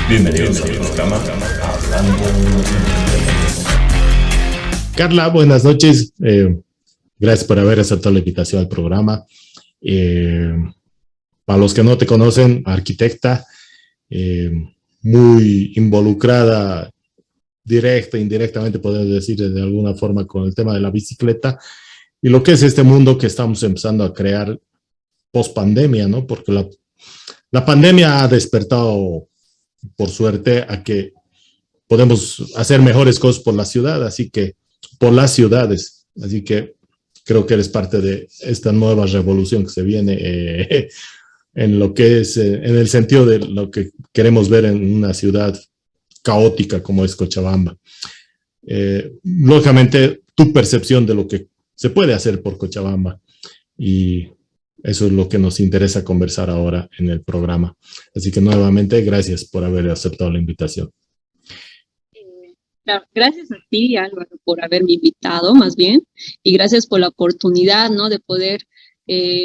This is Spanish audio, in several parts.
Bienvenidos al programa Hablando. Carla, buenas noches. Gracias por haber aceptado la invitación al programa. Para los que no te conocen, arquitecta, muy involucrada, directa, indirectamente, podemos decir de alguna forma, con el tema de la bicicleta y lo que es este mundo que estamos empezando a crear post pandemia, ¿no? Porque la pandemia ha despertado, por suerte, a que podemos hacer mejores cosas por la ciudad, por las ciudades. Así que creo que eres parte de esta nueva revolución que se viene en lo que es, en el sentido de lo que queremos ver en una ciudad caótica como es Cochabamba. Lógicamente, tu percepción de lo que se puede hacer por Cochabamba, y eso es lo que nos interesa conversar ahora en el programa. Así que nuevamente, gracias por haber aceptado la invitación. Claro, gracias a ti, Álvaro, por haberme invitado, más bien, y gracias por la oportunidad, ¿no?, de poder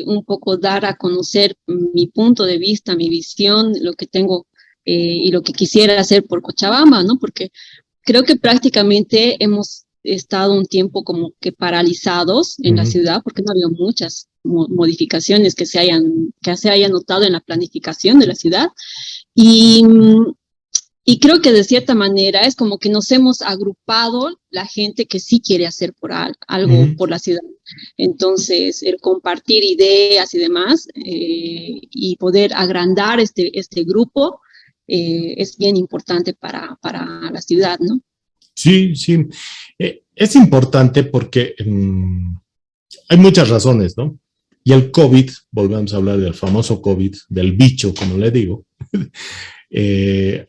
un poco dar a conocer mi punto de vista, mi visión, lo que tengo y lo que quisiera hacer por Cochabamba, ¿no? Porque creo que prácticamente hemos estado un tiempo como que paralizados en la ciudad, porque no ha habido muchas modificaciones que se hayan notado en la planificación de la ciudad. Y creo que de cierta manera es como que nos hemos agrupado la gente que sí quiere hacer algo por la ciudad. Entonces, el compartir ideas y demás y poder agrandar este grupo es bien importante para la ciudad, ¿no? Sí, sí. Es importante porque hay muchas razones, ¿no? Y el COVID, volvemos a hablar del famoso COVID, del bicho, como le digo,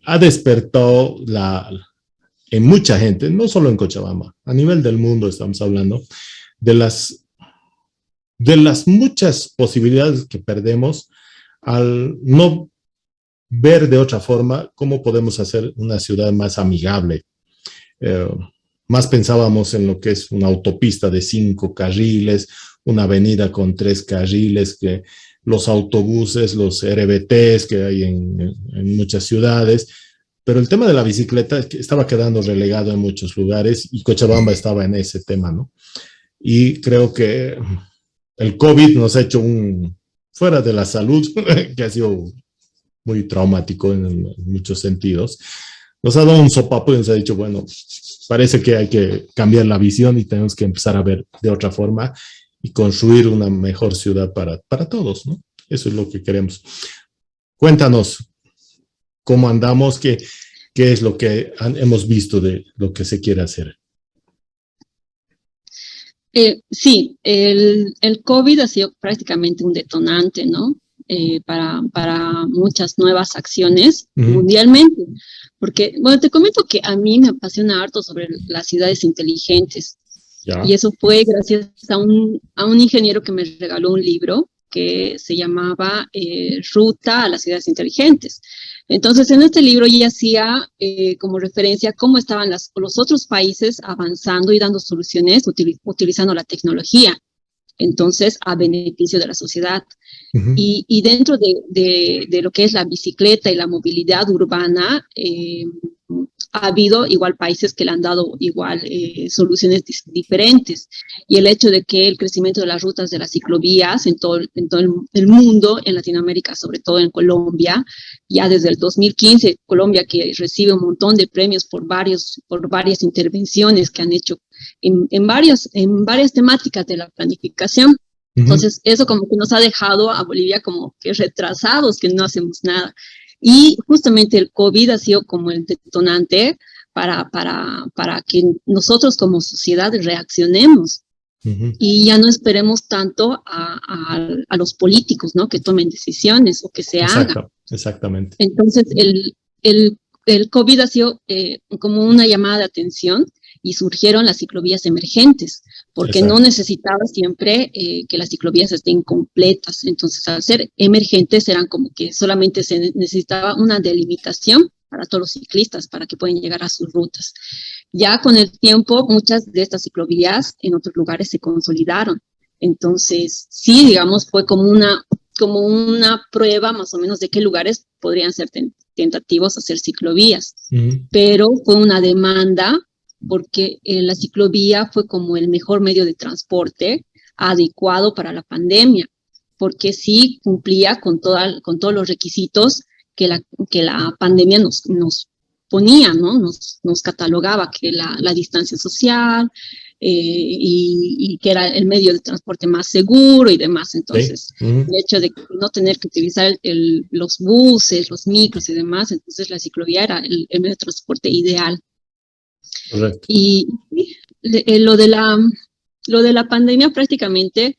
ha despertado en mucha gente, no solo en Cochabamba, a nivel del mundo estamos hablando, de las muchas posibilidades que perdemos al no ver de otra forma cómo podemos hacer una ciudad más amigable. Más pensábamos en lo que es una autopista de 5 carriles, una avenida con 3 carriles, que los autobuses, los RBTs que hay en muchas ciudades, pero el tema de la bicicleta estaba quedando relegado en muchos lugares y Cochabamba estaba en ese tema, ¿no? Y creo que el COVID nos ha hecho fuera de la salud, que ha sido muy traumático en muchos sentidos, nos ha dado un sopapo y nos ha dicho, bueno, parece que hay que cambiar la visión y tenemos que empezar a ver de otra forma y construir una mejor ciudad para todos, ¿no? Eso es lo que queremos. Cuéntanos cómo andamos, qué es lo que hemos visto de lo que se quiere hacer. Sí, el COVID ha sido prácticamente un detonante, ¿no? Para muchas nuevas acciones mundialmente. Porque, bueno, te comento que a mí me apasiona harto sobre las ciudades inteligentes. Ya. Y eso fue gracias a un ingeniero que me regaló un libro que se llamaba Ruta a las ciudades inteligentes. Entonces, en este libro ya hacía como referencia cómo estaban los otros países avanzando y dando soluciones utilizando la tecnología. Entonces, a beneficio de la sociedad. Y dentro de lo que es la bicicleta y la movilidad urbana, ha habido igual países que le han dado igual soluciones diferentes. Y el hecho de que el crecimiento de las rutas de las ciclovías en todo el mundo, en Latinoamérica, sobre todo en Colombia, ya desde el 2015, Colombia que recibe un montón de premios por varias intervenciones que han hecho en varias temáticas de la planificación. Entonces, eso como que nos ha dejado a Bolivia como que retrasados, que no hacemos nada. Y justamente el COVID ha sido como el detonante para que nosotros como sociedad reaccionemos y ya no esperemos tanto a los políticos, ¿no?, que tomen decisiones o que se hagan. Exactamente. Entonces, el COVID ha sido como una llamada de atención y surgieron las ciclovías emergentes, porque no necesitaba siempre que las ciclovías estén completas. Entonces, al ser emergentes, eran como que solamente se necesitaba una delimitación para todos los ciclistas, para que puedan llegar a sus rutas. Ya con el tiempo, muchas de estas ciclovías en otros lugares se consolidaron. Entonces, sí, digamos, fue como como una prueba más o menos de qué lugares podrían ser tentativos hacer ciclovías. Pero fue una demanda porque la ciclovía fue como el mejor medio de transporte adecuado para la pandemia, porque sí cumplía con todos los requisitos que la pandemia nos ponía, ¿no? Nos catalogaba, que la distancia social, y que era el medio de transporte más seguro y demás. Entonces, Sí. el hecho de no tener que utilizar los buses, los micros y demás, entonces la ciclovía era el medio de transporte ideal. Correcto. Y lo de la pandemia prácticamente,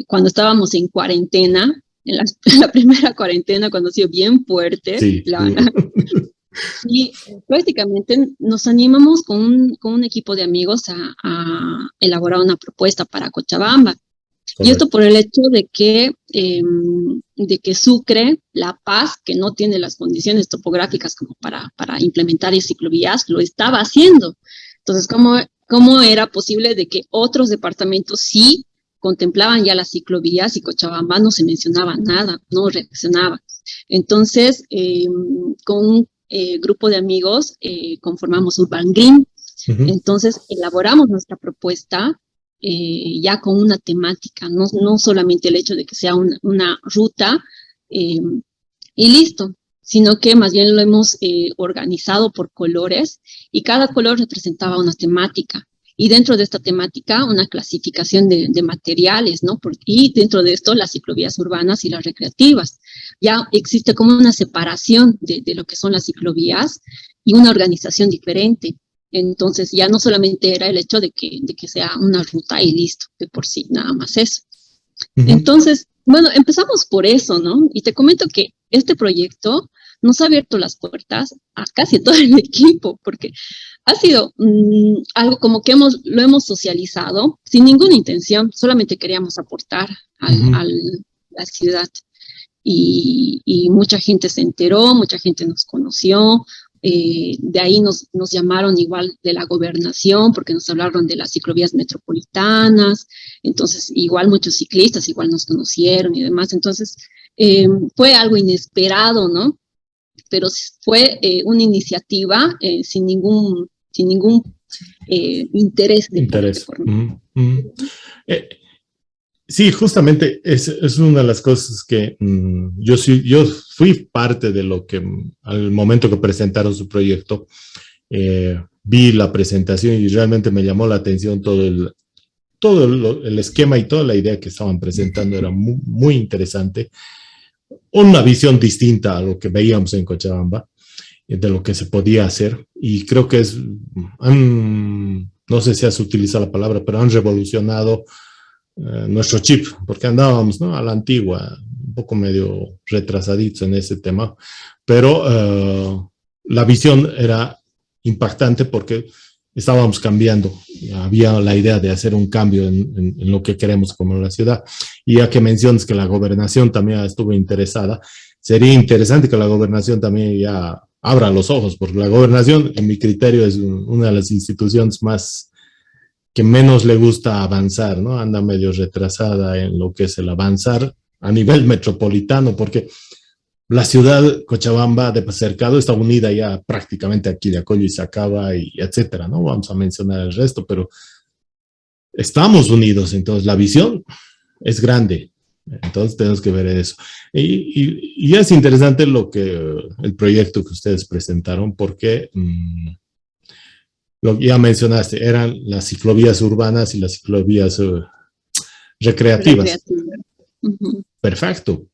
cuando estábamos en cuarentena, en la primera cuarentena, cuando ha sido bien fuerte, Sí. y prácticamente nos animamos con un equipo de amigos a elaborar una propuesta para Cochabamba. Correcto. Y esto por el hecho de que Sucre, La Paz, que no tiene las condiciones topográficas como para implementar ciclovías, lo estaba haciendo. Entonces, ¿cómo era posible de que otros departamentos sí contemplaban ya las ciclovías y Cochabamba no se mencionaba nada, no reaccionaba? Entonces, con un grupo de amigos conformamos Urban Green. Entonces, elaboramos nuestra propuesta ya con una temática, no solamente el hecho de que sea una ruta y listo, sino que más bien lo hemos organizado por colores y cada color representaba una temática. Y dentro de esta temática, una clasificación de materiales, ¿no? Y dentro de esto, las ciclovías urbanas y las recreativas. Ya existe como una separación de lo que son las ciclovías y una organización diferente. Entonces, ya no solamente era el hecho de que sea una ruta y listo, de por sí, nada más eso. Entonces, bueno, empezamos por eso, ¿no? Y te comento que este proyecto nos ha abierto las puertas a casi todo el equipo, porque ha sido algo como que lo hemos socializado sin ninguna intención, solamente queríamos aportar a la ciudad. Y mucha gente se enteró, mucha gente nos conoció. De ahí nos llamaron igual de la gobernación porque nos hablaron de las ciclovías metropolitanas. Entonces, igual muchos ciclistas igual nos conocieron y demás. Entonces, fue algo inesperado, ¿no? Pero fue una iniciativa sin ningún interés. Sí, justamente es una de las cosas que yo fui parte de lo que al momento que presentaron su proyecto, vi la presentación y realmente me llamó la atención todo el esquema y toda la idea que estaban presentando era muy, muy interesante. Una visión distinta a lo que veíamos en Cochabamba, de lo que se podía hacer, y creo que no sé si has utilizado la palabra, pero han revolucionado nuestro chip, porque andábamos, ¿no?, a la antigua, un poco medio retrasaditos en ese tema, pero la visión era impactante porque estábamos cambiando, había la idea de hacer un cambio en lo que queremos como la ciudad. Y ya que mencionas que la gobernación también estuvo interesada, sería interesante que la gobernación también ya abra los ojos, porque la gobernación, en mi criterio, es una de las instituciones que menos le gusta avanzar, ¿no? Anda medio retrasada en lo que es el avanzar a nivel metropolitano, porque la ciudad Cochabamba de Cercado está unida ya prácticamente aquí de Acollo y Sacaba y etcétera, ¿no? Vamos a mencionar el resto, pero estamos unidos, entonces la visión es grande, entonces tenemos que ver eso. Y es interesante el proyecto que ustedes presentaron, porque lo que ya mencionaste, eran las ciclovías urbanas y las ciclovías recreativas. Perfecto.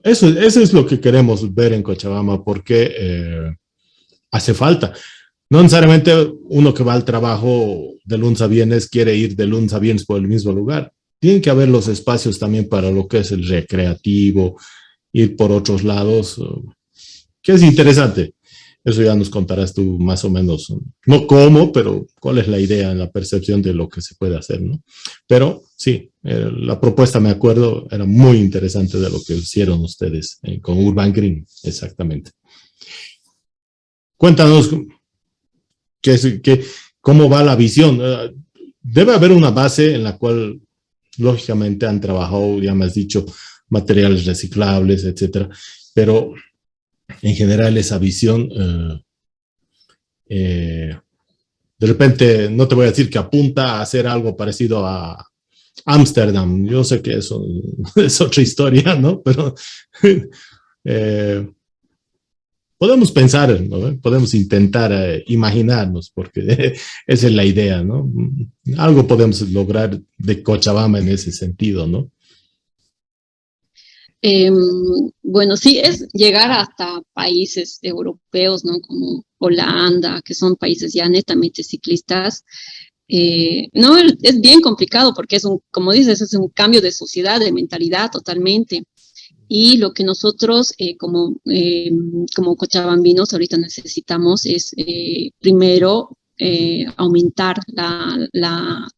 Eso es lo que queremos ver en Cochabamba, porque hace falta. No necesariamente uno que va al trabajo de lunes a viernes quiere ir de lunes a viernes por el mismo lugar. Tienen que haber los espacios también para lo que es el recreativo, ir por otros lados, que es interesante. Eso ya nos contarás tú más o menos, no cómo, pero cuál es la idea, la percepción de lo que se puede hacer, ¿no? Pero sí, la propuesta, me acuerdo, era muy interesante de lo que hicieron ustedes con Urban Green, exactamente. Cuéntanos cómo va la visión. Debe haber una base en la cual, lógicamente, han trabajado, ya me has dicho, materiales reciclables, etcétera. Pero en general esa visión, de repente, no te voy a decir que apunta a hacer algo parecido a Ámsterdam. Yo sé que eso es otra historia, ¿no? Pero podemos pensar, ¿no? Podemos intentar imaginarnos, porque esa es la idea, ¿no? Algo podemos lograr de Cochabamba en ese sentido, ¿no? Bueno, sí, es llegar hasta países europeos, ¿no? Como Holanda, que son países ya netamente ciclistas. No, es bien complicado porque como dices, es un cambio de sociedad, de mentalidad totalmente. Y lo que nosotros como cochabambinos ahorita necesitamos es primero aumentar la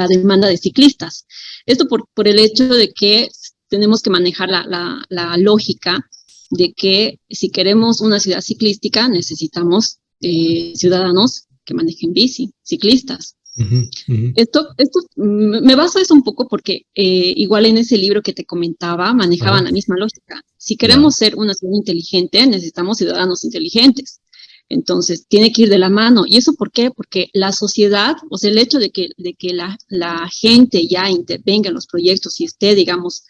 demanda de ciclistas. Esto por el hecho de que tenemos que manejar la lógica de que si queremos una ciudad ciclística necesitamos ciudadanos que manejen bici, ciclistas. Uh-huh, uh-huh. Esto me baso eso un poco porque igual en ese libro que te comentaba manejaban la misma lógica. Si queremos ser una ciudad inteligente, necesitamos ciudadanos inteligentes. Entonces, tiene que ir de la mano. ¿Y eso por qué? Porque la sociedad, o sea, el hecho de que la gente ya intervenga en los proyectos y esté, digamos,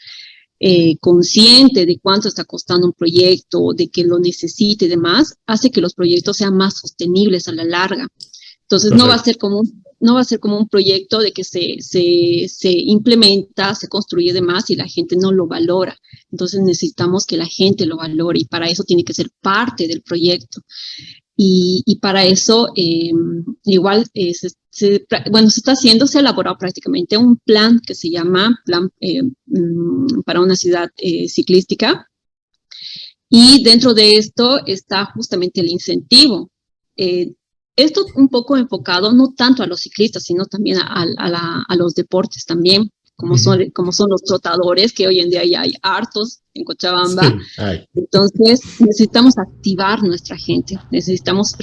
consciente de cuánto está costando un proyecto, de que lo necesite y demás, hace que los proyectos sean más sostenibles a la larga. Entonces, no va a ser como un proyecto de que se implementa, se construye demás y la gente no lo valora. Entonces necesitamos que la gente lo valore y para eso tiene que ser parte del proyecto. Y para eso igual se ha elaborado prácticamente un plan que se llama Plan para una ciudad ciclística. Y dentro de esto está justamente el incentivo. Esto un poco enfocado no tanto a los ciclistas, sino también a los deportes también, como son los trotadores, que hoy en día ya hay hartos en Cochabamba. Sí, entonces necesitamos activar nuestra gente, necesitamos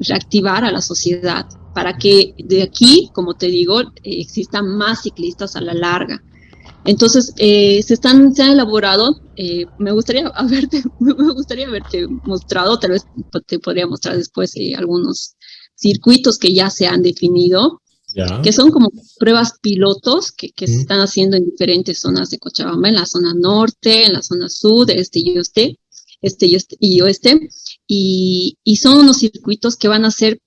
reactivar a la sociedad para que de aquí, como te digo, existan más ciclistas a la larga. Entonces, se han elaborado, me gustaría haberte mostrado, tal vez te podría mostrar después algunos circuitos que ya se han definido, que son como pruebas pilotos que se están haciendo en diferentes zonas de Cochabamba, en la zona norte, en la zona sur, este y oeste, y son unos circuitos que van a ser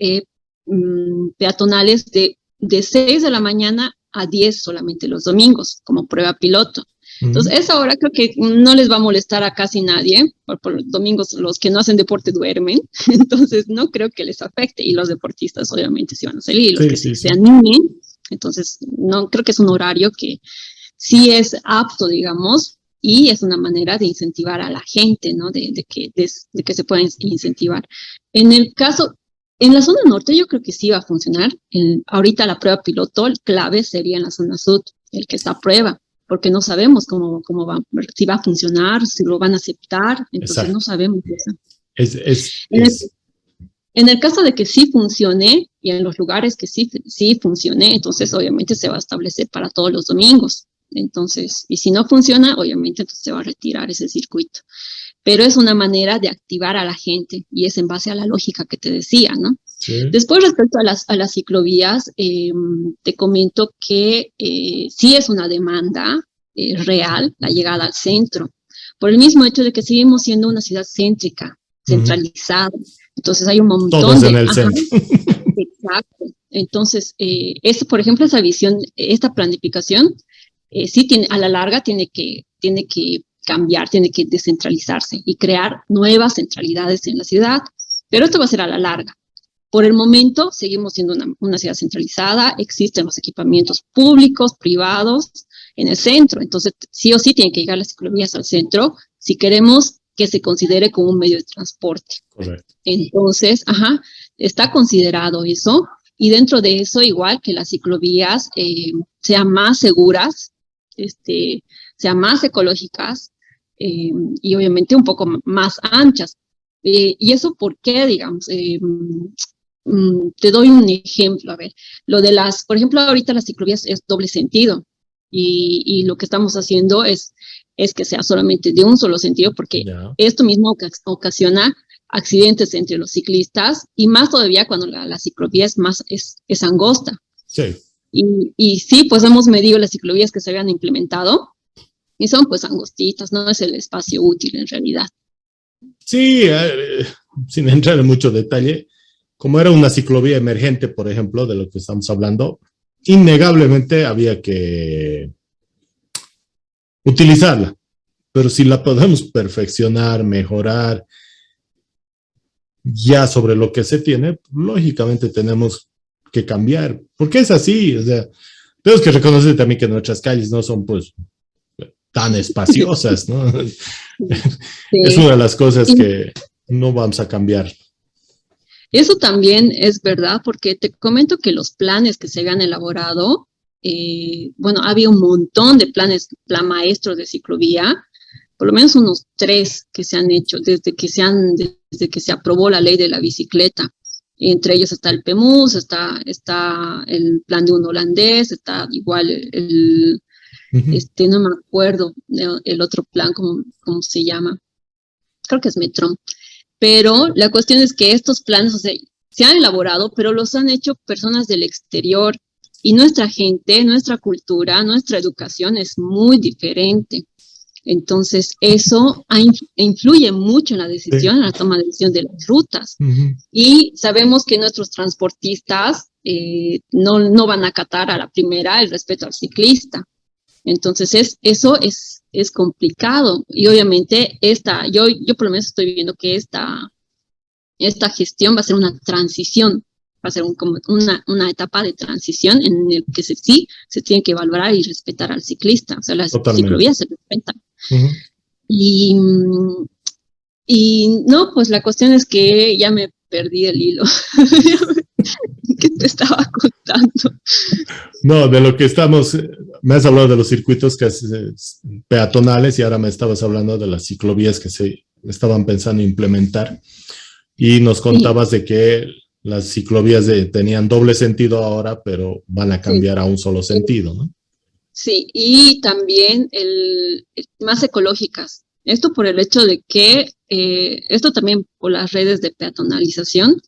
peatonales de 6 de la mañana a 10 solamente los domingos, como prueba piloto. Entonces, esa hora creo que no les va a molestar a casi nadie, por los domingos los que no hacen deporte duermen, entonces no creo que les afecte, y los deportistas obviamente sí van a salir, los que se animen, entonces no creo que es un horario que sí es apto, digamos, y es una manera de incentivar a la gente, ¿no? De que se puedan incentivar. En la zona norte yo creo que sí va a funcionar. Ahorita la prueba piloto, el clave sería en la zona sur, el que está a prueba, porque no sabemos cómo va, si va a funcionar, si lo van a aceptar, entonces no sabemos eso. En el caso de que sí funcione, y en los lugares que sí funcione, entonces obviamente se va a establecer para todos los domingos. Entonces, y si no funciona, obviamente entonces se va a retirar ese circuito. Pero es una manera de activar a la gente y es en base a la lógica que te decía, ¿no? Sí. Después, respecto a las ciclovías, te comento que sí es una demanda real la llegada al centro, por el mismo hecho de que seguimos siendo una ciudad céntrica, centralizada. Entonces hay un montón todos en el centro. Exacto. Entonces, por ejemplo, esa visión, esta planificación, sí tiene, a la larga tiene que cambiar, tiene que descentralizarse y crear nuevas centralidades en la ciudad, pero esto va a ser a la larga. Por el momento seguimos siendo una ciudad centralizada, existen los equipamientos públicos, privados en el centro, entonces sí o sí tienen que llegar las ciclovías al centro si queremos que se considere como un medio de transporte. Correcto. Entonces, está considerado eso, y dentro de eso igual que las ciclovías sean más seguras, sean más ecológicas, y obviamente un poco más anchas. ¿Y eso por qué, digamos? Te doy un ejemplo, a ver, por ejemplo, ahorita las ciclovías es doble sentido, y lo que estamos haciendo es es que sea solamente de un solo sentido, porque esto mismo ocasiona accidentes entre los ciclistas, y más todavía cuando la ciclovía es angosta. Sí. Y sí, pues hemos medido las ciclovías que se habían implementado, y son pues angostitas, no es el espacio útil en realidad. Sí, sin entrar en mucho detalle, como era una ciclovía emergente, por ejemplo, de lo que estamos hablando, innegablemente había que utilizarla, pero si la podemos perfeccionar, mejorar, ya sobre lo que se tiene, lógicamente tenemos que cambiar, porque es así, o sea, tenemos que reconocer también que nuestras calles no son pues tan espaciosas, ¿no? Sí. Es una de las cosas que no vamos a cambiar. Eso también es verdad, porque te comento que los planes que se habían elaborado, bueno, había un montón de plan maestros de ciclovía, por lo menos unos 3 que se han hecho desde que se aprobó la ley de la bicicleta. Entre ellos está el PEMUS, está el plan de un holandés, está igual no me acuerdo el otro plan, ¿cómo se llama? Creo que es Metron. Pero la cuestión es que estos planes, o sea, se han elaborado, pero los han hecho personas del exterior, y nuestra gente, nuestra cultura, nuestra educación es muy diferente. Entonces, eso influye mucho en la decisión, en la toma de decisión de las rutas. Y sabemos que nuestros transportistas no van a acatar a la primera el respeto al ciclista. Entonces, eso es complicado. Y obviamente, yo por lo menos estoy viendo que esta gestión va a ser una transición, va a ser como una etapa de transición en el que sí se tiene que valorar y respetar al ciclista. O sea, las ciclovías se respetan. Y no, pues la cuestión es que ya me perdí el hilo. ¿Qué te estaba contando? No, de lo que me has hablado de los circuitos peatonales, y ahora me estabas hablando de las ciclovías que se estaban pensando implementar, y nos contabas de que las ciclovías tenían doble sentido ahora, pero van a cambiar a un solo sentido, ¿no? Sí, y también más ecológicas. Esto por el hecho de que, esto también por las redes de peatonalización,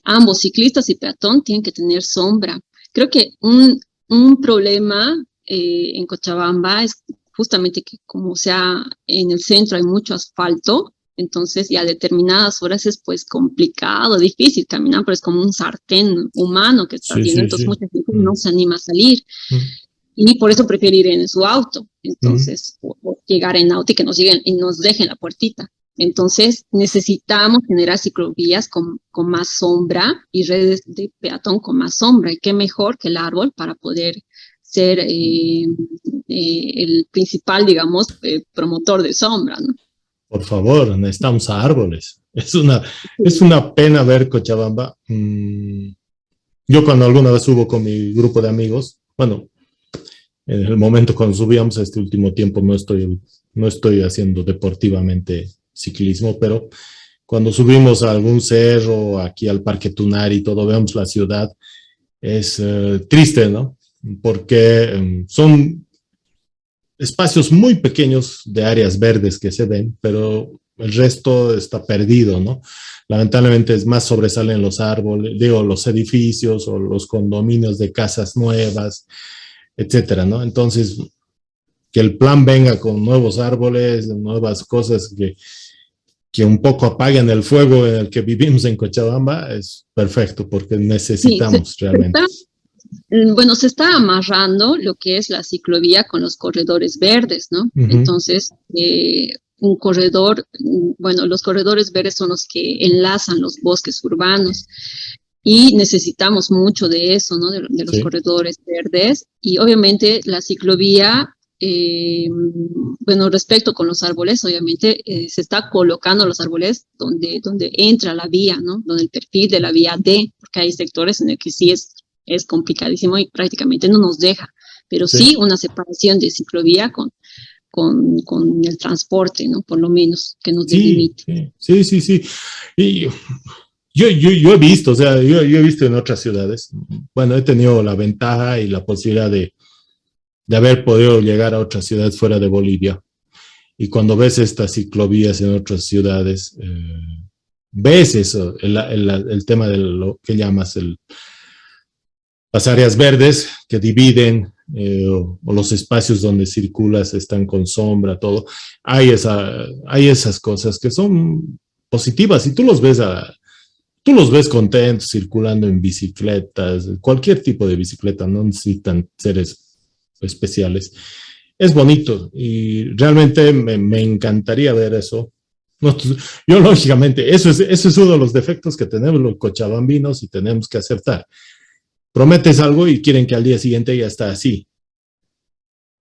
ambos, ciclistas y peatón, tienen que tener sombra. Creo que un problema en Cochabamba es justamente que como sea en el centro hay mucho asfalto, entonces y a determinadas horas es pues complicado, difícil caminar, pero es como un sartén humano que está viendo, entonces mucha gente no se anima a salir. Y por eso prefiere ir en su auto, entonces, o llegar en auto y que nos lleguen y nos dejen la puertita. Entonces, necesitamos generar ciclovías con más sombra y redes de peatón con más sombra. Y qué mejor que el árbol para poder ser el principal, digamos, promotor de sombra, ¿no? Por favor, necesitamos árboles. Es una pena ver Cochabamba. Yo cuando alguna vez subo con mi grupo de amigos, bueno, en el momento cuando subíamos, este último tiempo no estoy haciendo deportivamente ciclismo, pero cuando subimos a algún cerro, aquí al Parque Tunari y todo, vemos la ciudad, es triste, ¿no? Porque son espacios muy pequeños de áreas verdes que se ven, pero el resto está perdido, ¿no? Lamentablemente es más sobresalen los árboles, los edificios o los condominios de casas nuevas, etcétera, ¿no? Entonces, que el plan venga con nuevos árboles, nuevas cosas que un poco apaguen el fuego en el que vivimos en Cochabamba, es perfecto, porque necesitamos realmente. Bueno, se está amarrando lo que es la ciclovía con los corredores verdes, ¿no? Entonces, un corredor, bueno, los corredores verdes son los que enlazan los bosques urbanos. Y necesitamos mucho de eso, ¿no? De los corredores verdes. Y obviamente la ciclovía, bueno, respecto con los árboles, obviamente se está colocando los árboles donde entra la vía, ¿no? Donde el perfil de la vía D, porque hay sectores en el que sí es complicadísimo y prácticamente no nos deja. Pero sí una separación de ciclovía con el transporte, ¿no? Por lo menos, que nos delimite. Sí. Y yo he visto, o sea, yo he visto en otras ciudades, bueno, he tenido la ventaja y la posibilidad de de haber podido llegar a otras ciudades fuera de Bolivia. Y cuando ves estas ciclovías en otras ciudades, ves eso, el tema de lo que llamas las áreas verdes que dividen, o los espacios donde circulas están con sombra, todo. Hay esas cosas que son positivas y tú los ves contentos circulando en bicicletas, cualquier tipo de bicicleta, no necesitan seres especiales. Es bonito y realmente me encantaría ver eso. No, yo, lógicamente, eso es uno de los defectos que tenemos los cochabambinos y tenemos que aceptar. Prometes algo y quieren que al día siguiente ya está así.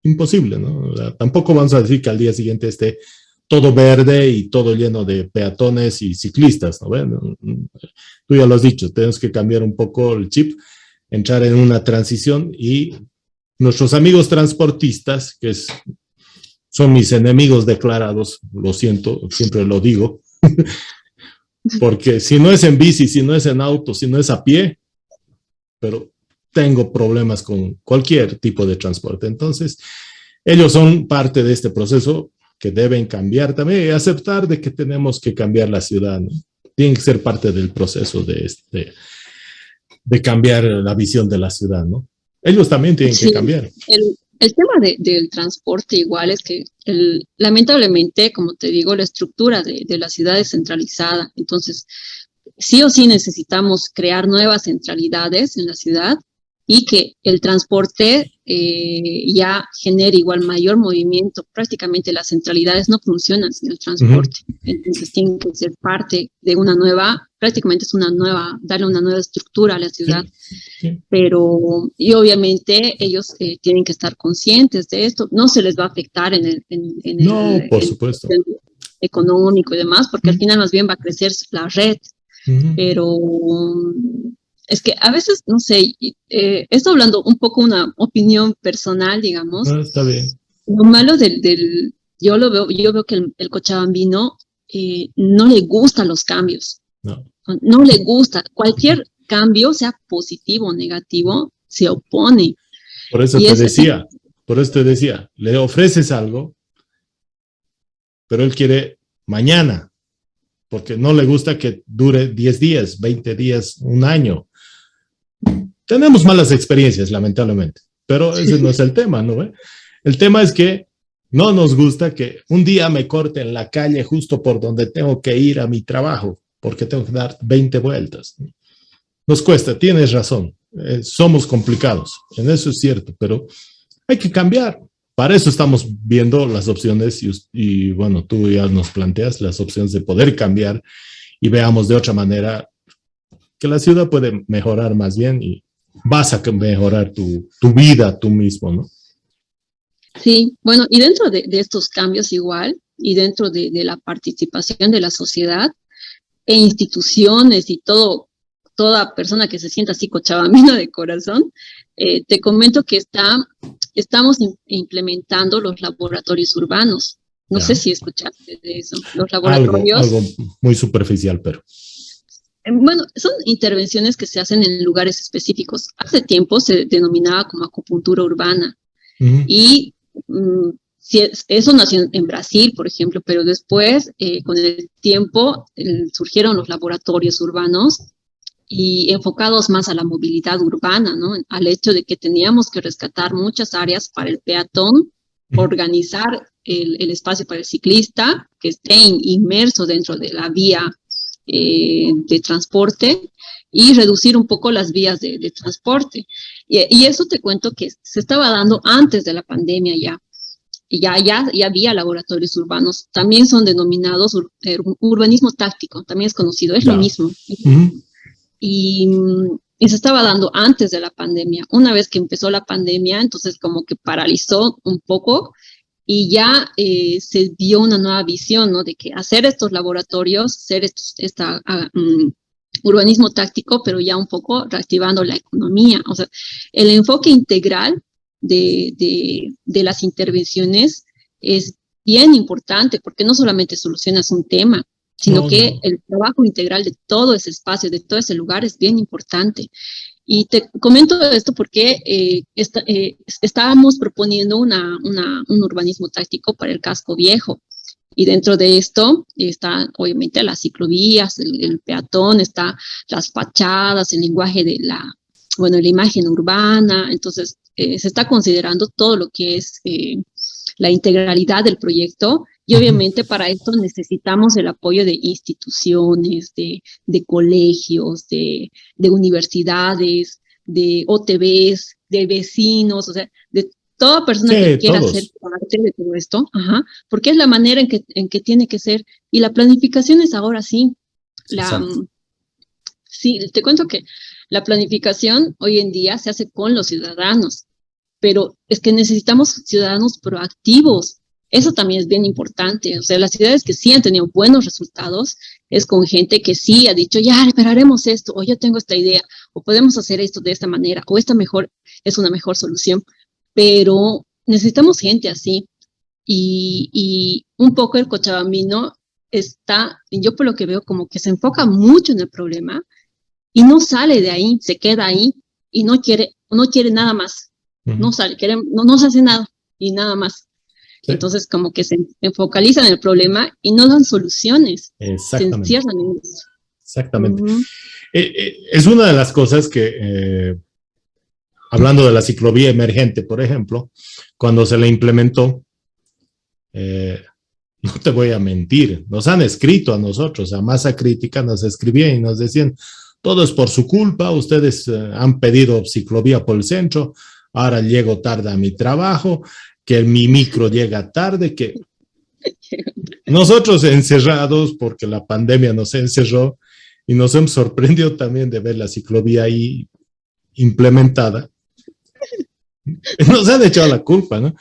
Imposible, ¿no? O sea, tampoco vamos a decir que al día siguiente esté todo verde y todo lleno de peatones y ciclistas, ¿no? Bueno, tú ya lo has dicho, tenemos que cambiar un poco el chip, entrar en una transición y nuestros amigos transportistas, son mis enemigos declarados, lo siento, siempre lo digo, porque si no es en bici, si no es en auto, si no es a pie, pero tengo problemas con cualquier tipo de transporte. Entonces, ellos son parte de este proceso que deben cambiar también y aceptar de que tenemos que cambiar la ciudad, ¿no? Tienen que ser parte del proceso de cambiar la visión de la ciudad, ¿no? Ellos también tienen que cambiar. El tema del transporte igual es que lamentablemente, como te digo, la estructura de la ciudad es centralizada. Entonces, sí o sí necesitamos crear nuevas centralidades en la ciudad y que el transporte ya genere igual mayor movimiento. Prácticamente las centralidades no funcionan sin el transporte. Entonces tienen que ser parte de una nueva, prácticamente es darle una nueva estructura a la ciudad. Sí. Pero, y obviamente ellos tienen que estar conscientes de esto. No se les va a afectar por supuesto, el económico y demás, porque al final más bien va a crecer la red. Pero es que a veces, no sé, estoy hablando un poco una opinión personal, digamos. Está bien. Lo malo yo veo que el cochabambino no le gustan los cambios. No le gusta. Cualquier cambio, sea positivo o negativo, se opone. Por eso te decía, le ofreces algo, pero él quiere mañana, porque no le gusta que dure 10 días, 20 días, un año. Tenemos malas experiencias, lamentablemente, pero ese no es el tema, ¿no? El tema es que no nos gusta que un día me corten la calle justo por donde tengo que ir a mi trabajo, porque tengo que dar 20 vueltas. Nos cuesta, tienes razón, somos complicados, en eso es cierto, pero hay que cambiar. Para eso estamos viendo las opciones y bueno, tú ya nos planteas las opciones de poder cambiar y veamos de otra manera que la ciudad puede mejorar más bien y vas a mejorar tu vida tú mismo, ¿no? Sí, bueno, y dentro de estos cambios igual, y dentro de la participación de la sociedad e instituciones y toda persona que se sienta así cochabambina de corazón, te comento que estamos implementando los laboratorios urbanos. No sé si escuchaste de eso. Los laboratorios. Algo muy superficial, pero. Bueno, son intervenciones que se hacen en lugares específicos. Hace tiempo se denominaba como acupuntura urbana. Y eso nació en Brasil, por ejemplo, pero después, con el tiempo, surgieron los laboratorios urbanos y enfocados más a la movilidad urbana, ¿no? Al hecho de que teníamos que rescatar muchas áreas para el peatón, organizar el espacio para el ciclista, que esté inmerso dentro de la vía de transporte y reducir un poco las vías de transporte. Y eso te cuento que se estaba dando antes de la pandemia ya. Y ya había laboratorios urbanos. También son denominados urbanismo táctico, también es conocido, es lo mismo. Y se estaba dando antes de la pandemia. Una vez que empezó la pandemia, entonces como que paralizó un poco y ya se dio una nueva visión, ¿no? De que hacer estos laboratorios, hacer urbanismo táctico, pero ya un poco reactivando la economía. O sea, el enfoque integral de las intervenciones es bien importante porque no solamente solucionas un tema, sino que el trabajo integral de todo ese espacio, de todo ese lugar es bien importante. Y te comento esto porque estábamos proponiendo un urbanismo táctico para el casco viejo. Y dentro de esto está obviamente las ciclovías, el peatón, está las fachadas, el lenguaje de la imagen urbana. Entonces, se está considerando todo lo que es la integralidad del proyecto. Y obviamente para esto necesitamos el apoyo de instituciones, de colegios, de universidades, de OTBs, de vecinos, o sea, de toda persona que quiera ser parte de todo esto, porque es la manera en que tiene que ser. Y la planificación es ahora sí. Sí, te cuento que la planificación hoy en día se hace con los ciudadanos, pero es que necesitamos ciudadanos proactivos. Eso también es bien importante. O sea, las ciudades que sí han tenido buenos resultados es con gente que sí ha dicho, ya, pero haremos esto, o yo tengo esta idea, o podemos hacer esto de esta manera, o esta es una mejor solución. Pero necesitamos gente así. Y un poco el cochabambino yo por lo que veo, como que se enfoca mucho en el problema y no sale de ahí, se queda ahí y no quiere nada más. No sale, no se hace nada y nada más. Sí. Entonces, como que se focalizan en el problema y no dan soluciones. Exactamente. Se encierran en eso. Exactamente. Es una de las cosas que, hablando de la ciclovía emergente, por ejemplo, cuando se la implementó, no te voy a mentir, nos han escrito a nosotros, a Masa Crítica, nos escribían y nos decían, todo es por su culpa, ustedes han pedido ciclovía por el centro, ahora llego tarde a mi trabajo, que mi micro llega tarde, que nosotros encerrados, porque la pandemia nos encerró, y nos hemos sorprendido también de ver la ciclovía ahí implementada. Nos han echado la culpa, ¿no?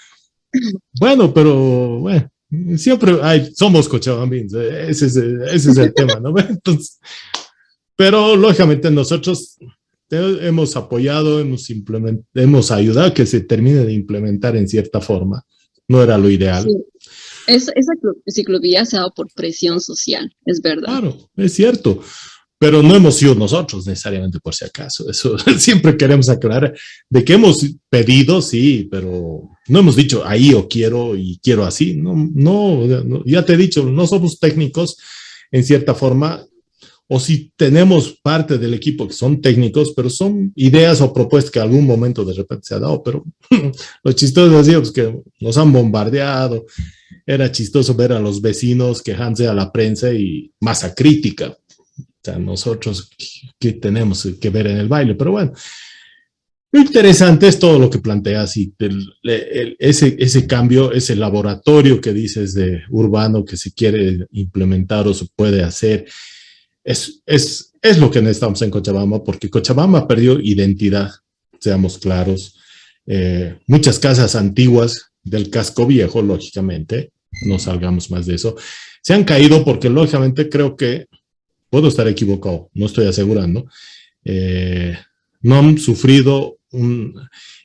Bueno, pero bueno, siempre somos cochabambinos, ese es el tema, ¿no? Entonces, pero lógicamente nosotros hemos apoyado, hemos ayudado a que se termine de implementar en cierta forma. No era lo ideal. Sí. Esa ciclovía se ha dado por presión social, es verdad. Claro, es cierto. Pero no hemos sido nosotros necesariamente, por si acaso. Eso siempre queremos aclarar de que hemos pedido, sí, pero no hemos dicho ahí o quiero y quiero así. No, ya te he dicho, no somos técnicos en cierta forma, o si tenemos parte del equipo que son técnicos, pero son ideas o propuestas que algún momento de repente se ha dado, pero lo chistoso es pues, que nos han bombardeado. Era chistoso ver a los vecinos quejándose a la prensa y masa crítica. O sea, nosotros que tenemos que ver en el baile, pero bueno, lo interesante es todo lo que planteas y ese cambio, ese laboratorio que dices de urbano que se quiere implementar o se puede hacer, es lo que necesitamos en Cochabamba, porque Cochabamba perdió identidad, seamos claros. Muchas casas antiguas del casco viejo, lógicamente, no salgamos más de eso, se han caído porque lógicamente creo que puedo estar equivocado, no estoy asegurando, no han sufrido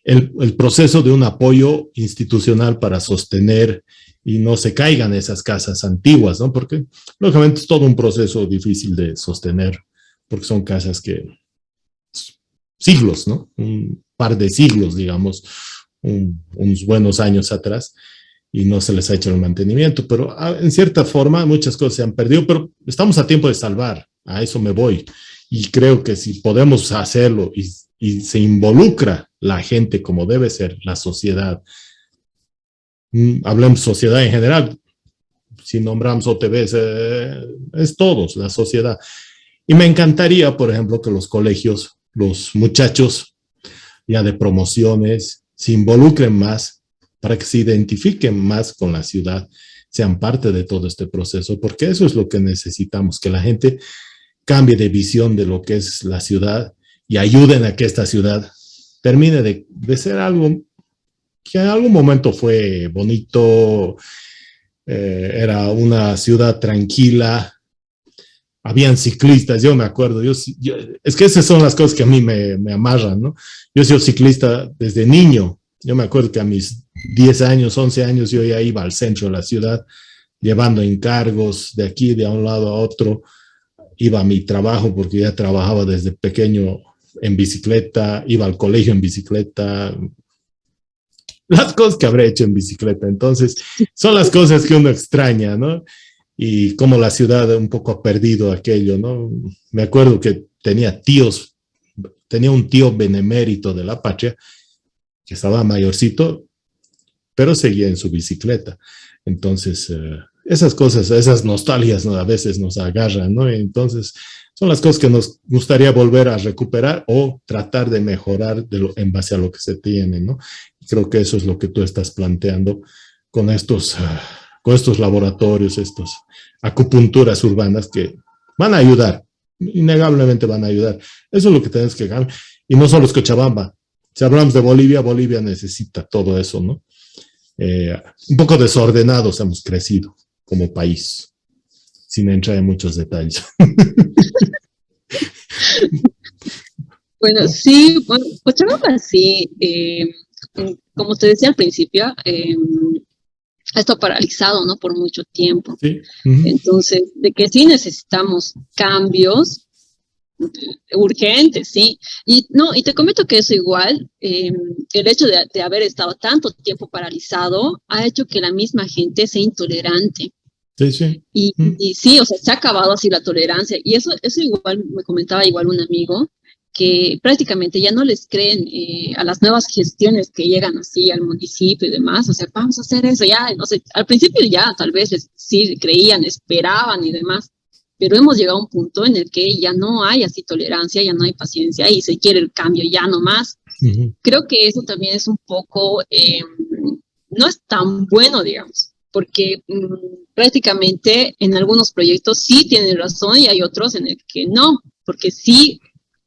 el proceso de un apoyo institucional para sostener y no se caigan esas casas antiguas, ¿no? Porque, lógicamente, es todo un proceso difícil de sostener, porque son casas que, siglos, ¿no? Un par de siglos, digamos, unos buenos años atrás, y no se les ha hecho el mantenimiento, pero en cierta forma muchas cosas se han perdido, pero estamos a tiempo de salvar, a eso me voy, y creo que si podemos hacerlo y se involucra la gente como debe ser, la sociedad, hablemos sociedad en general, si nombramos OTBs, es todos, la sociedad, y me encantaría, por ejemplo, que los colegios, los muchachos ya de promociones, se involucren más, para que se identifiquen más con la ciudad, sean parte de todo este proceso, porque eso es lo que necesitamos, que la gente cambie de visión de lo que es la ciudad y ayuden a que esta ciudad termine de ser algo que en algún momento fue bonito, era una ciudad tranquila, habían ciclistas, yo me acuerdo, es que esas son las cosas que a mí me amarran, ¿no? Yo he sido ciclista desde niño. Yo me acuerdo que a mis 10 años, 11 años, yo ya iba al centro de la ciudad, llevando encargos de aquí, de un lado a otro. Iba a mi trabajo porque ya trabajaba desde pequeño en bicicleta, iba al colegio en bicicleta, las cosas que habré hecho en bicicleta. Entonces, son las cosas que uno extraña, ¿no? Y como la ciudad un poco ha perdido aquello, ¿no? Me acuerdo que tenía un tío benemérito de la patria, que estaba mayorcito, pero seguía en su bicicleta. Entonces, esas cosas, esas nostalgias, ¿no? A veces nos agarran, ¿no? Entonces, son las cosas que nos gustaría volver a recuperar o tratar de mejorar en base a lo que se tiene, ¿no? Creo que eso es lo que tú estás planteando con estos laboratorios, estas acupunturas urbanas que van a ayudar, innegablemente van a ayudar. Eso es lo que tenemos que ganar. Y no solo es Cochabamba. Si hablamos de Bolivia, Bolivia necesita todo eso, ¿no? Un poco desordenados hemos crecido como país, sin entrar en muchos detalles. Bueno, sí, bueno, Cochabamba sí, como te decía al principio, ha estado paralizado, ¿no? Por mucho tiempo. Sí. Entonces, de que sí necesitamos cambios urgentes, sí. Y te comento que eso igual, el hecho de haber estado tanto tiempo paralizado ha hecho que la misma gente sea intolerante. Sí, sí. Y sí, o sea, se ha acabado así la tolerancia. Y eso igual me comentaba igual un amigo, que prácticamente ya no les creen a las nuevas gestiones que llegan así al municipio y demás. O sea, vamos a hacer eso ya. No sé, al principio ya tal vez sí creían, esperaban y demás. Pero hemos llegado a un punto en el que ya no hay así tolerancia, ya no hay paciencia y se quiere el cambio ya no más. Creo que eso también es un poco, no es tan bueno, digamos, porque prácticamente en algunos proyectos sí tienen razón y hay otros en el que no, porque sí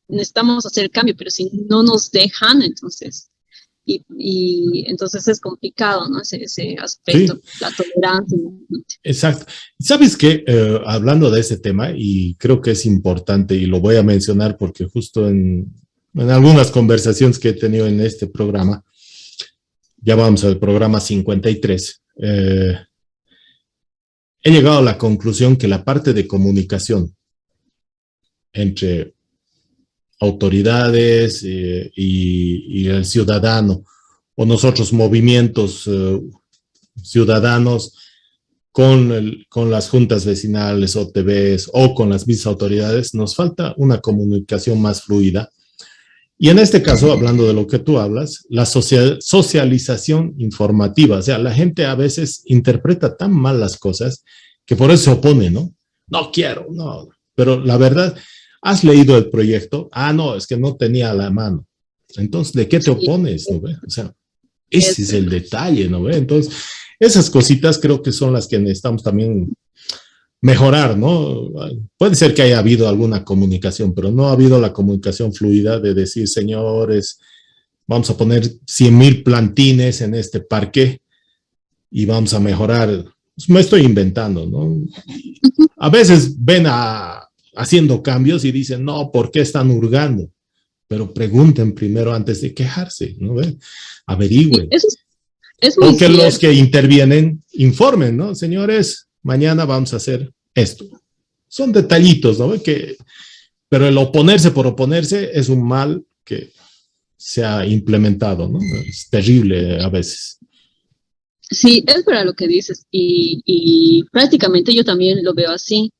necesitamos hacer el cambio, pero si no nos dejan, entonces, y entonces es complicado, ¿no? Ese aspecto, sí. La tolerancia. Exacto. ¿Sabes qué? Hablando de ese tema, y creo que es importante, y lo voy a mencionar porque justo en algunas conversaciones que he tenido en este programa, ya vamos al programa 53, he llegado a la conclusión que la parte de comunicación entre autoridades y el ciudadano, o nosotros movimientos ciudadanos con las juntas vecinales, OTBs o con las mismas autoridades, nos falta una comunicación más fluida. Y en este caso, hablando de lo que tú hablas, la socialización informativa, o sea, la gente a veces interpreta tan mal las cosas que por eso se opone, ¿no? No quiero, no. Pero la verdad, ¿has leído el proyecto? Ah, no, es que no tenía a la mano. Entonces, ¿de qué te opones, no ve? O sea, ese es el detalle, ¿no ve? Entonces, esas cositas creo que son las que necesitamos también mejorar, ¿no? Puede ser que haya habido alguna comunicación, pero no ha habido la comunicación fluida de decir, señores, vamos a poner 100,000 plantines en este parque y vamos a mejorar. Me estoy inventando, ¿no? A veces ven haciendo cambios y dicen, no, ¿por qué están hurgando? Pero pregunten primero antes de quejarse, ¿no? Averigüen. Es muy o que cierto. Los que intervienen informen, ¿no? Señores, mañana vamos a hacer esto. Son detallitos, ¿no? Pero el oponerse por oponerse es un mal que se ha implementado, ¿no? Es terrible a veces. Sí, es verdad lo que dices y prácticamente yo también lo veo así.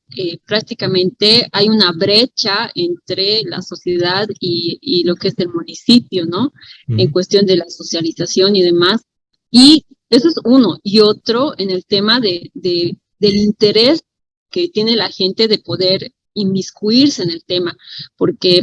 Prácticamente hay una brecha entre la sociedad y lo que es el municipio, ¿no? En cuestión de la socialización y demás. Y eso es uno. Y otro en el tema del interés que tiene la gente de poder inmiscuirse en el tema, porque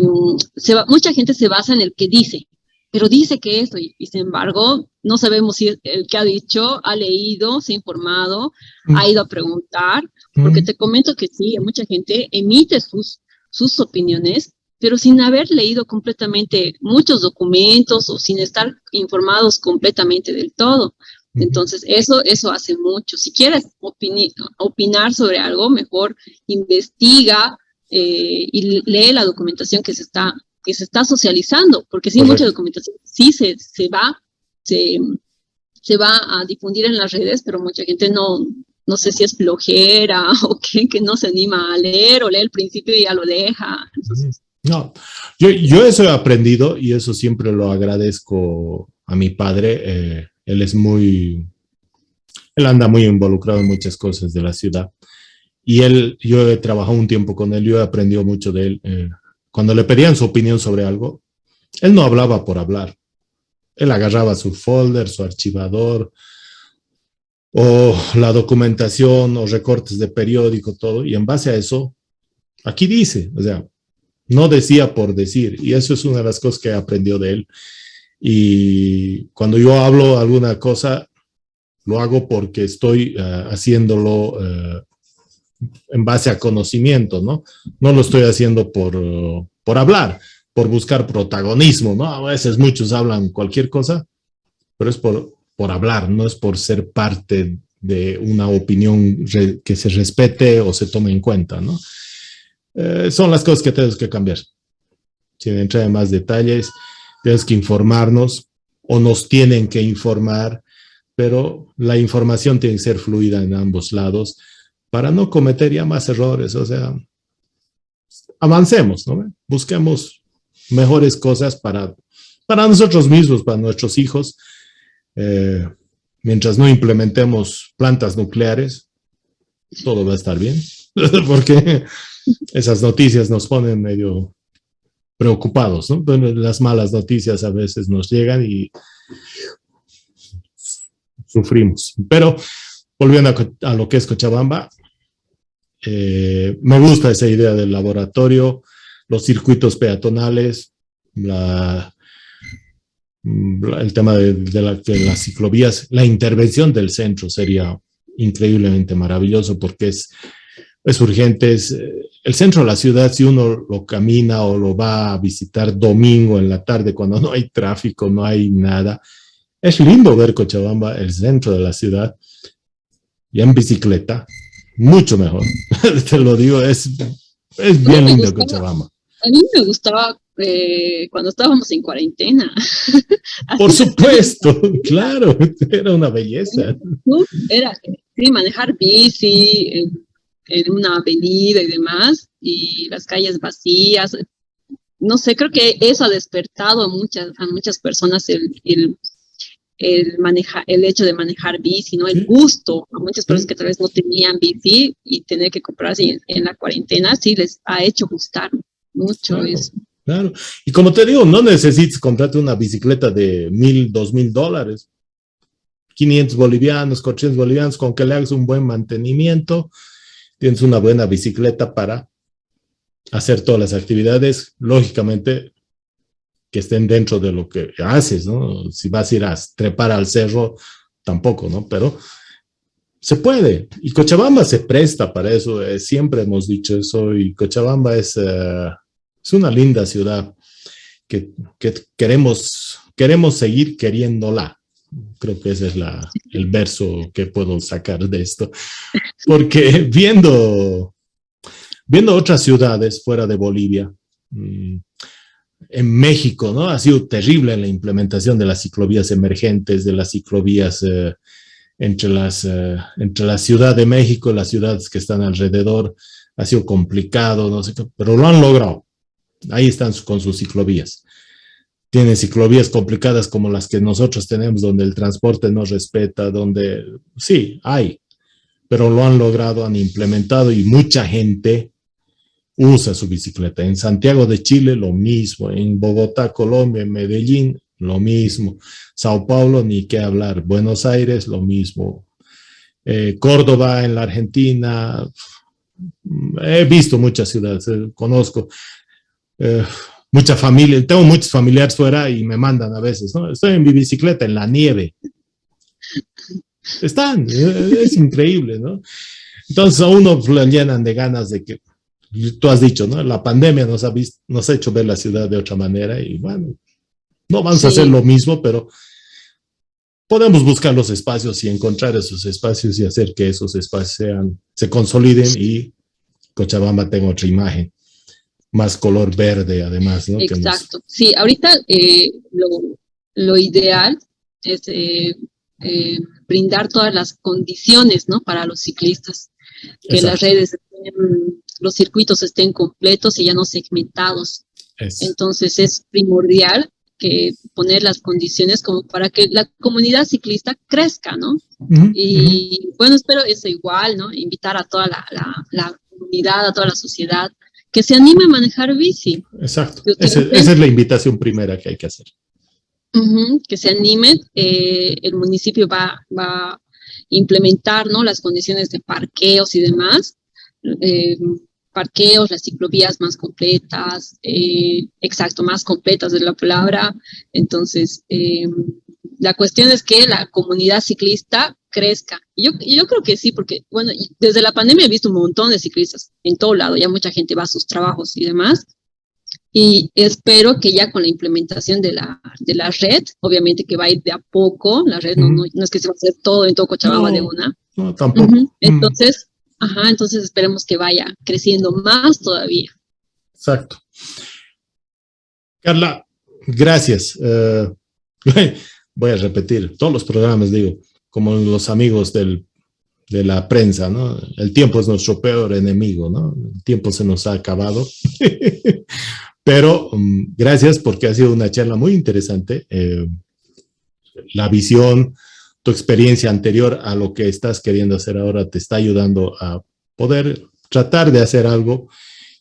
mucha gente se basa en el que dice, pero dice que esto, y sin embargo, no sabemos si el que ha dicho ha leído, se ha informado, ha ido a preguntar, porque te comento que sí, mucha gente emite sus opiniones, pero sin haber leído completamente muchos documentos o sin estar informados completamente del todo. Entonces, eso hace mucho. Si quieres opinar sobre algo, mejor investiga y lee la documentación que se está socializando, porque sí, mucha documentación sí se va a difundir en las redes, pero mucha gente no sé si es flojera o que no se anima a leer o lee el principio y ya lo deja. Entonces, No, yo eso he aprendido y eso siempre lo agradezco a mi padre. Él es él anda muy involucrado en muchas cosas de la ciudad. Y yo he trabajado un tiempo con él, yo he aprendido mucho de él. Cuando le pedían su opinión sobre algo, él no hablaba por hablar. Él agarraba su folder, su archivador, o la documentación, o recortes de periódico, todo, y en base a eso, aquí dice, o sea, no decía por decir, y eso es una de las cosas que aprendió de él. Y cuando yo hablo alguna cosa, lo hago porque estoy haciéndolo en base a conocimiento, ¿no? No lo estoy haciendo por hablar, por buscar protagonismo, ¿no? A veces muchos hablan cualquier cosa, pero es por hablar, no es por ser parte de una opinión que se respete o se tome en cuenta, ¿no? Son las cosas que tenemos que cambiar. Sin entrar en más detalles, tenemos que informarnos o nos tienen que informar, pero la información tiene que ser fluida en ambos lados para no cometer ya más errores. O sea, avancemos, ¿no? Busquemos mejores cosas para nosotros mismos, para nuestros hijos. Mientras no implementemos plantas nucleares, todo va a estar bien, porque esas noticias nos ponen medio preocupados, ¿no? Bueno, las malas noticias a veces nos llegan y sufrimos. Pero volviendo a lo que es Cochabamba, me gusta esa idea del laboratorio, los circuitos peatonales, el tema de las ciclovías, la intervención del centro sería increíblemente maravilloso porque es urgente. El centro de la ciudad, si uno lo camina o lo va a visitar domingo en la tarde cuando no hay tráfico, no hay nada, es lindo ver Cochabamba, el centro de la ciudad, y en bicicleta, mucho mejor. Te lo digo, es bien lindo Cochabamba. A mí me gustaba cuando estábamos en cuarentena. Por supuesto, claro, era una belleza. Era sí, manejar bici en una avenida y demás, y las calles vacías. No sé, creo que eso ha despertado a muchas personas el hecho de manejar bici, ¿no? El gusto a muchas personas que tal vez no tenían bici y tener que comprarse en la cuarentena, sí les ha hecho gustar mucho Claro, eso. claro. Y como te digo, no necesitas comprarte una bicicleta de $1,000, $2,000, 500 bolivianos, 400 bolivianos, con que le hagas un buen mantenimiento, tienes una buena bicicleta para hacer todas las actividades, lógicamente que estén dentro de lo que haces, ¿no? Si vas a ir a trepar al cerro, tampoco, ¿no? Pero se puede. Y Cochabamba se presta para eso. Siempre hemos dicho eso. Y Cochabamba es una linda ciudad que queremos seguir queriéndola. Creo que ese es el verso que puedo sacar de esto. Porque viendo otras ciudades fuera de Bolivia, en México, ¿no? Ha sido terrible la implementación de las ciclovías emergentes, de las ciclovías entre la Ciudad de México y las ciudades que están alrededor. Ha sido complicado, no sé qué, pero lo han logrado. Ahí están con sus ciclovías. Tienen ciclovías complicadas como las que nosotros tenemos, donde el transporte no respeta, donde sí, hay, pero lo han logrado, han implementado y mucha gente usa su bicicleta. En Santiago de Chile, lo mismo. En Bogotá, Colombia, en Medellín, lo mismo. Sao Paulo, ni qué hablar. Buenos Aires, lo mismo. Córdoba, en la Argentina. He visto muchas ciudades, conozco mucha familia. Tengo muchos familiares fuera y me mandan a veces, ¿no? Estoy en mi bicicleta, en la nieve. Están, es increíble, ¿no? Entonces a uno le llenan de ganas de que tú has dicho, ¿no? La pandemia nos ha hecho ver la ciudad de otra manera y bueno, no vamos a hacer lo mismo, pero podemos buscar los espacios y encontrar esos espacios y hacer que esos espacios se consoliden y Cochabamba tenga otra imagen, más color verde además, ¿no? Exacto. Sí, ahorita lo ideal es brindar todas las condiciones, ¿no? Para los ciclistas, que las redes los circuitos estén completos y ya no segmentados. Eso. Entonces es primordial que poner las condiciones como para que la comunidad ciclista crezca, ¿no? Y bueno, espero eso igual, ¿no? Invitar a toda la comunidad, a toda la sociedad, que se anime a manejar bici. Exacto. Esa es la invitación primera que hay que hacer. Que se animen. El municipio va a implementar, ¿no? Las condiciones de parqueos y demás. Parqueos, las ciclovías más completas, más completas es la palabra. Entonces, la cuestión es que la comunidad ciclista crezca. Y yo creo que sí, porque, bueno, desde la pandemia he visto un montón de ciclistas en todo lado, ya mucha gente va a sus trabajos y demás. Y espero que ya con la implementación de la red, obviamente que va a ir de a poco, la red no es que se va a hacer todo en todo Cochabamba de una. No, tampoco. Entonces, entonces esperemos que vaya creciendo más todavía. Exacto. Carla, gracias. Voy a repetir, todos los programas digo, como los amigos de la prensa, ¿no? El tiempo es nuestro peor enemigo, ¿no? El tiempo se nos ha acabado. Pero gracias porque ha sido una charla muy interesante. La visión, tu experiencia anterior a lo que estás queriendo hacer ahora te está ayudando a poder tratar de hacer algo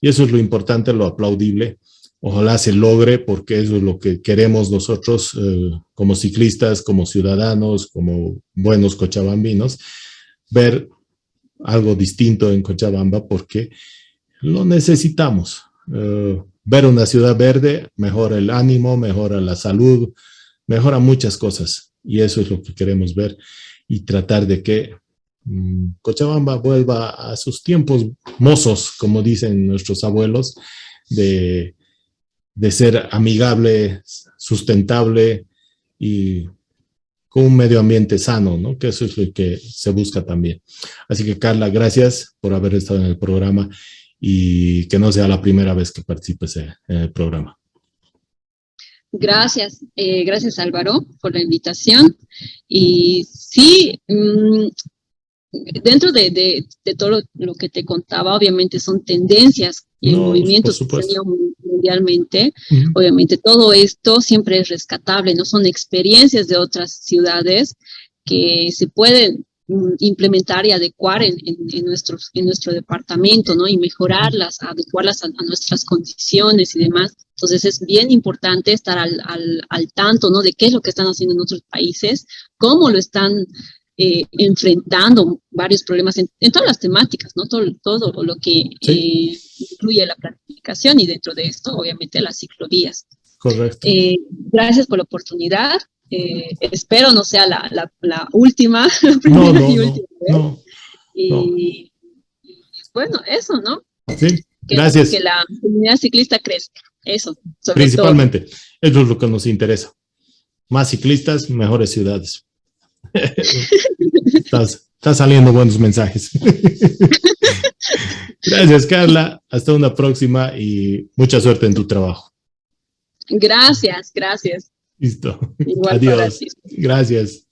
y eso es lo importante, lo aplaudible. Ojalá se logre porque eso es lo que queremos nosotros como ciclistas, como ciudadanos, como buenos cochabambinos, ver algo distinto en Cochabamba porque lo necesitamos. Ver una ciudad verde mejora el ánimo, mejora la salud, mejora muchas cosas y eso es lo que queremos ver y tratar de que Cochabamba vuelva a sus tiempos mozos, como dicen nuestros abuelos, de ser amigable, sustentable y con un medio ambiente sano, ¿no? Que eso es lo que se busca también. Así que, Carla, gracias por haber estado en el programa y que no sea la primera vez que participes en el programa. Gracias, gracias Álvaro por la invitación. Y sí, dentro de todo lo que te contaba, obviamente son tendencias y movimientos que se han mundialmente. Obviamente todo esto siempre es rescatable, ¿no? Son experiencias de otras ciudades que se pueden implementar y adecuar en nuestro departamento, ¿no? Y mejorarlas, adecuarlas a nuestras condiciones y demás. Entonces es bien importante estar al tanto, ¿no? De qué es lo que están haciendo en otros países, cómo lo están enfrentando varios problemas en todas las temáticas, ¿no? Todo lo que incluye la planificación y dentro de esto, obviamente, las ciclovías. Correcto. Gracias por la oportunidad. Espero no sea la última, No. Y bueno, eso, ¿no? Sí, gracias. Que la comunidad ciclista crezca, eso. Principalmente, todo. Eso es lo que nos interesa. Más ciclistas, mejores ciudades. Están saliendo buenos mensajes. Gracias, Carla. Hasta una próxima y mucha suerte en tu trabajo. Gracias. Listo. Igual adiós. Gracias.